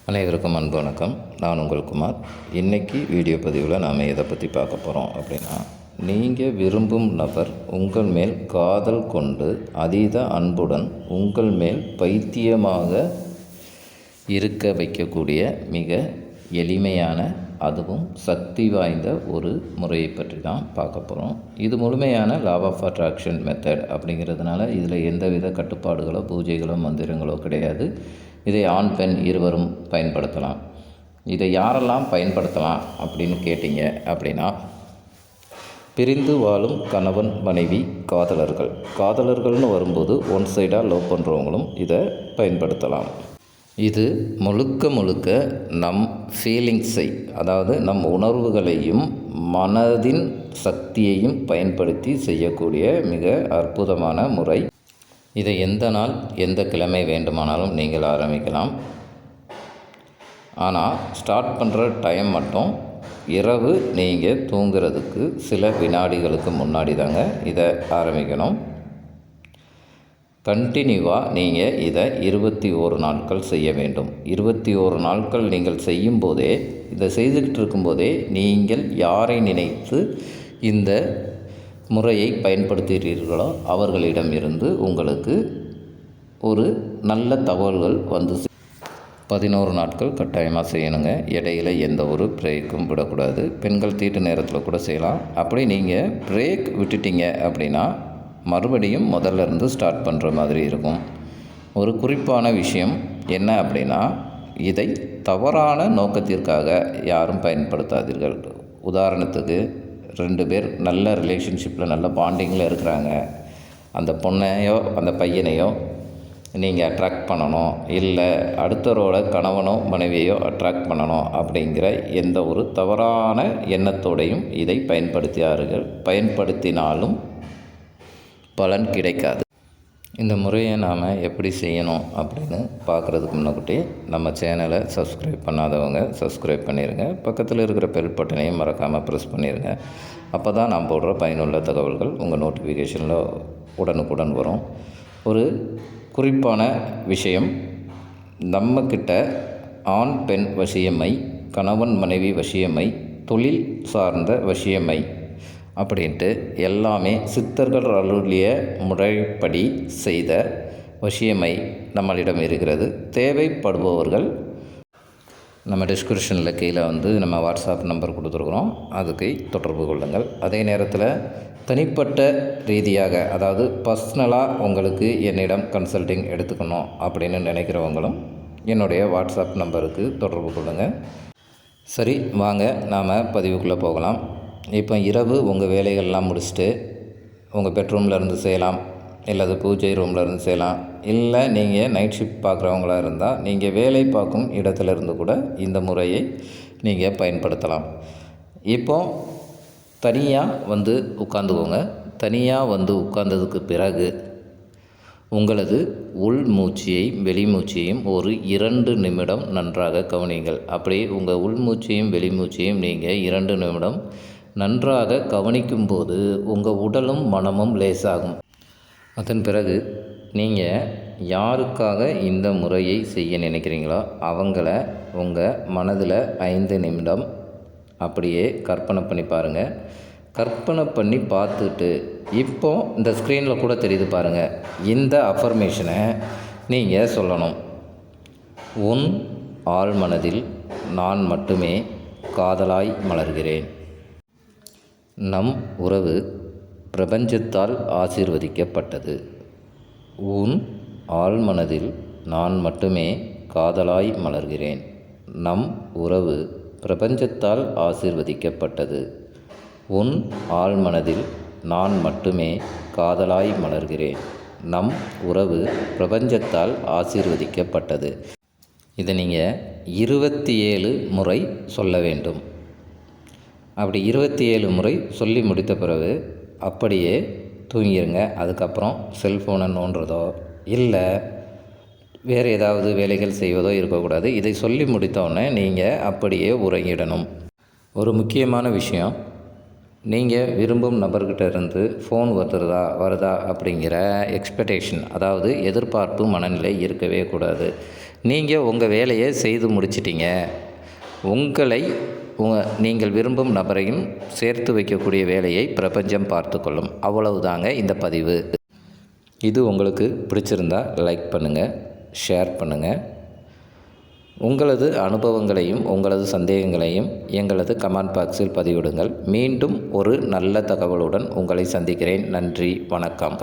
அனைவருக்கும் அன்பு வணக்கம். நான் உங்கள் குமார். இன்றைக்கி வீடியோ பதிவில் நாம் எதை பற்றி பார்க்க போகிறோம் அப்படின்னா, நீங்கள் விரும்பும் நபர் உங்கள் மேல் காதல் கொண்டு அதீத அன்புடன் உங்கள் மேல் பைத்தியமாக இருக்க வைக்கக்கூடிய மிக எளிமையான அதுவும் சக்தி வாய்ந்த ஒரு முறையை பற்றி தான் பார்க்க போகிறோம். இது முழுமையான லா ஆஃப் அட்ராக்ஷன் மெத்தட் அப்படிங்கிறதுனால இதில் எந்தவித கட்டுப்பாடுகளோ பூஜைகளோ மந்திரங்களோ கிடையாது. இதை ஆண் பெண் இருவரும் பயன்படுத்தலாம். இதை யாரெல்லாம் பயன்படுத்தலாம் அப்படின்னு கேட்டிங்க அப்படின்னா, பிரிந்து வாழும் கணவன் மனைவி காதலர்கள்னு வரும்போது ஒன் சைடாக லவ் பண்ணுறவங்களும் இதை பயன்படுத்தலாம். இது முழுக்க நம் ஃபீலிங்ஸை, அதாவது நம் உணர்வுகளையும் மனதின் சக்தியையும் பயன்படுத்தி செய்யக்கூடிய மிக அற்புதமான முறை. இதை எந்த நாள் எந்த கிழமை வேண்டுமானாலும் நீங்கள் ஆரம்பிக்கலாம். ஆனால் ஸ்டார்ட் பண்ணுற டைம் மட்டும் இரவு நீங்கள் தூங்குறதுக்கு சில வினாடிகளுக்கு முன்னாடி தாங்க இதை ஆரம்பிக்கணும். கண்டினியூவாக நீங்கள் இதை 21 நாட்கள் செய்ய வேண்டும். 21 நாட்கள் நீங்கள் செய்யும்போதே, இதை செய்துக்கிட்டு இருக்கும்போதே நீங்கள் யாரை நினைத்து இந்த முறையை பயன்படுத்துகிறீர்களோ அவர்களிடமிருந்து உங்களுக்கு ஒரு நல்ல தகவல்கள் வந்து 11 நாட்கள் கட்டாயமாக செய்யணுங்க. இடையில் எந்த ஒரு பிரேக்கும் விடக்கூடாது. பெண்கள் தீட்டு நேரத்தில் கூட செய்யலாம். அப்படி நீங்கள் பிரேக் விட்டுட்டீங்க அப்படின்னா மறுபடியும் முதல்ல இருந்து ஸ்டார்ட் பண்ணுற மாதிரி இருக்கும். ஒரு குறிப்பான விஷயம் என்ன அப்படின்னா, இதை தவறான நோக்கத்திற்காக யாரும் பயன்படுத்தாதீர்கள். உதாரணத்துக்கு 2 பேர் நல்ல ரிலேஷன்ஷிப்பில் நல்ல பாண்டிங்கில் இருக்கிறாங்க. அந்த பொண்ணையோ அந்த பையனையோ நீங்கள் அட்ராக்ட் பண்ணணும், இல்லை அடுத்தவரோட கணவனோ மனைவியோ அட்ராக்ட் பண்ணணும் அப்படிங்கிற எந்த ஒரு தவறான எண்ணத்தோடையும் இதை பயன்படுத்தினாலும் பலன் கிடைக்காது. இந்த முறையை நாம் எப்படி செய்யணும் அப்படின்னு பார்க்குறதுக்கு முன்னாடி நம்ம சேனலை சப்ஸ்கிரைப் பண்ணாதவங்க சப்ஸ்கிரைப் பண்ணிடுங்க. பக்கத்தில் இருக்கிற பெல் பட்டனையும் மறக்காமல் ப்ரெஸ் பண்ணிடுங்க. அப்போ தான் நான் போடுற பயனுள்ள தகவல்கள் உங்கள் நோட்டிஃபிகேஷனில் உடனுக்குடன் வரும். ஒரு குறிப்பான விஷயம், நம்மக்கிட்ட ஆண் பெண் வசியமை, கணவன் மனைவி வசியமை, தொழில் சார்ந்த வசியமை அப்படின்ட்டு எல்லாமே சித்தர்கள் அருளிய முறைப்படி செய்த வசியமை நம்மளிடம் இருக்கிறது. தேவைப்படுபவர்கள் நம்ம டிஸ்கிரிப்ஷனில் கீழே நம்ம வாட்ஸ்அப் நம்பர் கொடுத்துருக்குறோம், அதுக்கு தொடர்பு கொள்ளுங்கள். அதே நேரத்தில் தனிப்பட்ட ரீதியாக, அதாவது பர்சனலாக உங்களுக்கு என்னிடம் கன்சல்டிங் எடுத்துக்கணும் அப்படின்னு நினைக்கிறவங்களும் என்னுடைய வாட்ஸ்அப் நம்பருக்கு தொடர்பு கொள்ளுங்கள். சரி, வாங்க நாம் பதிவுக்குள்ளே போகலாம். இப்போ இரவு உங்கள் வேலைகள்லாம் முடிச்சுட்டு உங்கள் பெட்ரூமில் இருந்து செய்யலாம், இல்லது பூஜை ரூமில் இருந்து செய்யலாம். இல்லை நீங்கள் நைட் ஷிஃப்ட் பார்க்குறவங்களாக இருந்தால் நீங்கள் வேலை பார்க்கும் இடத்துலேருந்து கூட இந்த முறையை நீங்கள் பயன்படுத்தலாம். இப்போ தனியாக உட்காந்துக்கோங்க. தனியாக உட்கார்ந்ததுக்கு பிறகு உங்களது உள் மூச்சையும் வெளிமூச்சையும் ஒரு 2 நிமிடம் நன்றாக கவனியுங்கள். அப்படி உங்கள் உள்மூச்சையும் வெளிமூச்சையும் நீங்கள் 2 நிமிடம் நன்றாக கவனிக்கும்போது உங்கள் உடலும் மனமும் லேசாகும். அதன் பிறகு நீங்கள் யாருக்காக இந்த முறையை செய்ய நினைக்கிறீங்களோ அவங்கள உங்கள் மனதில் 5 நிமிடம் அப்படியே கற்பனை பண்ணி பாருங்கள். கற்பனை பண்ணி பார்த்துட்டு இப்போ இந்த ஸ்க்ரீனில் கூட தெரியுது பாருங்கள், இந்த அஃபர்மேஷனை நீங்கள் சொல்லணும். உன் ஆழ் மனதில் நான் மட்டுமே காதலாய் மலர்கிறேன். நம் உறவு பிரபஞ்சத்தால் ஆசீர்வதிக்கப்பட்டது. உன் ஆழ்மனதில் நான் மட்டுமே காதலாய் மலர்கிறேன். நம் உறவு பிரபஞ்சத்தால் ஆசீர்வதிக்கப்பட்டது. உன் ஆழ்மனதில் நான் மட்டுமே காதலாய் மலர்கிறேன். நம் உறவு பிரபஞ்சத்தால் ஆசீர்வதிக்கப்பட்டது. இதை நீங்கள் 27 முறை சொல்ல வேண்டும். அப்படி 27 முறை சொல்லி முடித்த பிறகு அப்படியே தூங்கிடுங்க. அதுக்கப்புறம் செல்ஃபோனை நோண்டுறதோ இல்லை வேறு ஏதாவது வேலைகள் செய்வதோ இருக்கக்கூடாது. இதை சொல்லி முடித்தோடனே நீங்கள் அப்படியே உறங்கிடணும். ஒரு முக்கியமான விஷயம், நீங்கள் விரும்பும் நபர்கிட்ட இருந்து ஃபோன் வருதா அப்படிங்கிற எக்ஸ்பெக்டேஷன், அதாவது எதிர்பார்ப்பு மனநிலை இருக்கவே கூடாது. நீங்கள் உங்கள் வேலையை செய்து முடிச்சிட்டிங்க. உங்களை நீங்கள் விரும்பும் நபரையும் சேர்த்து வைக்கக்கூடிய வேலையை பிரபஞ்சம் பார்த்துக்கொள்ளும். அவ்வளவுதாங்க இந்த பதிவு. இது உங்களுக்கு பிடிச்சிருந்தா லைக் பண்ணுங்கள், ஷேர் பண்ணுங்கள். உங்களது அனுபவங்களையும் உங்களது சந்தேகங்களையும் எங்களது கமெண்ட் பாக்ஸில் பதிவிடுங்கள். மீண்டும் ஒரு நல்ல தகவலுடன் உங்களை சந்திக்கிறேன். நன்றி, வணக்கம்.